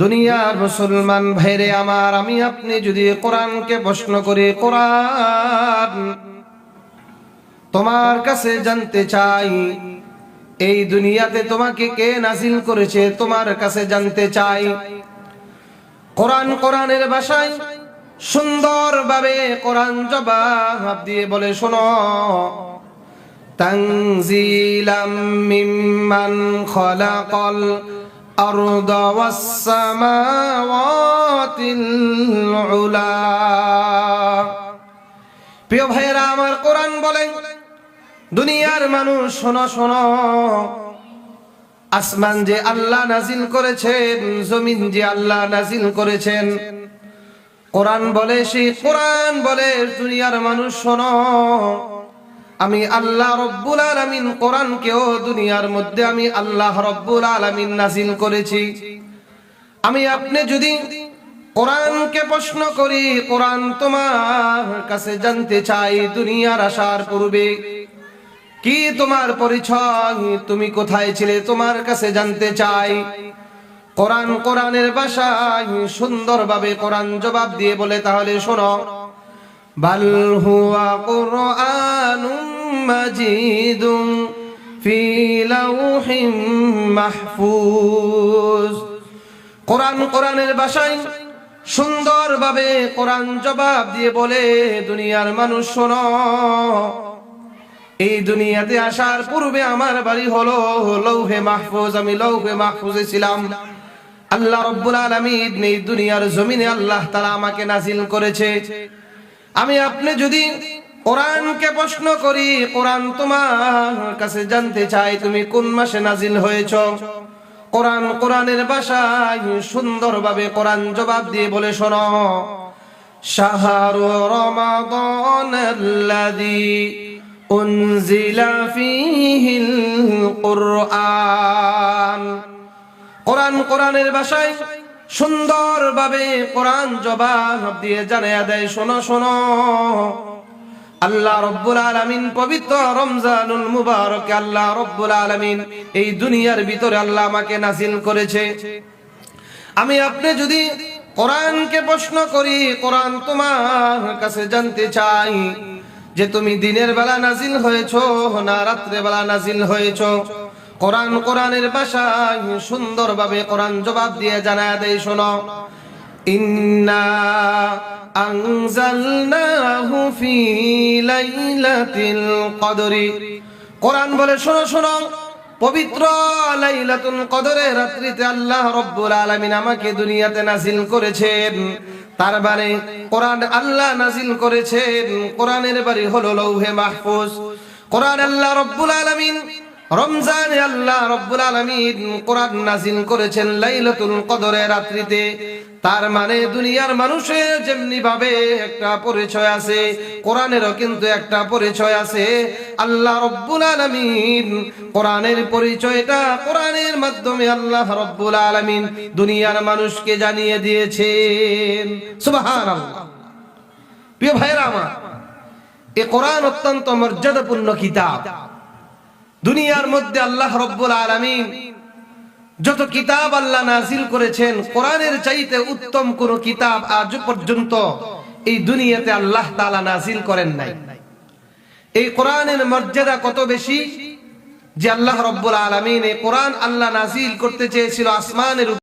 দুনিয়ার মুসলমান ভাইরে আমার, আমি আপনি যদি কোরআনকে প্রশ্ন করি, কোরআন তোমার কাছে জানতে চাই, এই দুনিয়াতে তোমাকে কে নাজিল করেছে তোমার কাছে জানতে চাই। কোরআন কোরআনের ভাষায় সুন্দরভাবে কোরআন জবাব দিয়ে বলে, শোনো, তানজিলাম মিম্মান খলাকাল আরদা ওয়াস সামাওয়াতিল উলা। প্রিয় ভাইরা আমার, কোরআন বলে, দুনিয়ার মানুষ শোনো শোনো, আসমান যে আল্লাহ নাজিল করেছেন, জমিন যে আল্লাহ নাজিল করেছেন, কোরআন বলে, সেই কোরআন বলে, দুনিয়ার মানুষ শোনো, আমি আল্লাহ রব্বুল আলামিন কোরআনকেও দুনিয়ার মধ্যে আমি আল্লাহ রব্বুল আলামিন নাজিল করেছি। আমি আপনি যদি কোরআনকে প্রশ্ন করি, কোরআন তোমার কাছে জানতে চাই, দুনিয়ার আসার পূর্বে কি তোমার পরিচয়, তুমি কোথায় ছিলে, তোমার কাছে জানতে চাই। কোরআন কোরআনের ভাষায় সুন্দরভাবে কোরআন জবাব দিয়ে বলে, তাহলে শোনো, বাল হুয়া কুরআনুম মাজিদুম ফি লাউহিম মাহফুজ। কোরআন কোরআনের ভাষায় সুন্দরভাবে কোরআন জবাব দিয়ে বলে, দুনিয়ার মানুষ শোনো, এই দুনিয়াতে আসার পূর্বে আমার বাড়ি হলো লৌহে মাহফুজ, আমি লৌহে মাহফুজে ছিলাম। আল্লাহ রব্বুল আলামিন এই দুনিয়ার জমিনে আল্লাহ তাআলা আমাকে নাজিল করেছে। আমি আপনি যদি কোরআনকে প্রশ্ন করি, কোরআন তোমার কাছে জানতে চাই, তুমি কোন মাসে নাজিল হয়েছো, কোরআন কোরআনের ভাষায় সুন্দরভাবে কোরআন জবাব দিয়ে বলে, শোনো, শাহরু রমাদানাল্লাযী উনজিলা ফীহিল কুরআন। কোরআন কোরআনের ভাষায় সুন্দরভাবে কোরআন জবাব দিয়ে জানায়া দেয়, শোনো শোনো, আল্লাহ রব্বুল আলামিন পবিত্র রমজানুল মুবারকে আল্লাহ রব্বুল আলামিন এই দুনিয়ার ভিতরে আল্লাহ আমাকে নাজিল করেছে। আমি আপনি যদি কোরআনকে প্রশ্ন করি, কোরআন তোমার কাছে জানতে চাই যে তুমি দিনের বেলা নাজিল হয়েছো না রাত্রে বেলা নাজিল হয়েছো, কোরআন কোরআনের ভাষায় সুন্দরভাবে কোরআন জবাব দিয়ে জানায়া দেয়, শোনো, ইন্না আনজালনাহু ফি লাইলাতিল কদরি। কোরআন বলে, শোনো শোনো, পবিত্র লাইলাতুল কদরের রাত্রিতে আল্লাহ রব্বুল আলামিন আমাকে দুনিয়াতে নাজিল করেছেন। তার মানে কোরআন আল্লাহ নাজিল করেছেন, কোরআনের বাড়ি হলো লৌহে মাহফুজ। কোরআন আল্লাহ রব্বুল আলামিন রমজানে আল্লাহ রব্বুল আলামিন কোরআন নাজিল করেছেন লাইলাতুল কদরের রাত্রিতে। তার মানে দুনিয়ার মানুষের যেমনি ভাবে একটা পরিচয় আছে, কোরআনেরও কিন্তু একটা পরিচয় আছে। আল্লাহ রব্বুল আলামিন কোরআনের পরিচয়টা কোরআনের মাধ্যমে আল্লাহ রব্বুল আলামিন দুনিয়ার মানুষকে জানিয়ে দিয়েছেন। সুবহানাল্লাহ। প্রিয় ভাইরা আমার, এই কোরআন অত্যন্ত মর্যাদাপূর্ণ কিতাব। দুনিয়ার মধ্যে আল্লাহ রব্বুল আলামিন যত কিতাব আল্লাহ নাজিল করেছেন, কোরআনের চাইতে উত্তম কোন কিতাব আজ পর্যন্ত এই দুনিয়াতে আল্লাহ তাআলা নাজিল করেন নাই। এই কোরআনের মর্যাদা কত বেশি যে আল্লাহ রব্বুল আলামিন এই কোরআন আল্লাহ নাজিল করতে চেয়েছিল আসমানের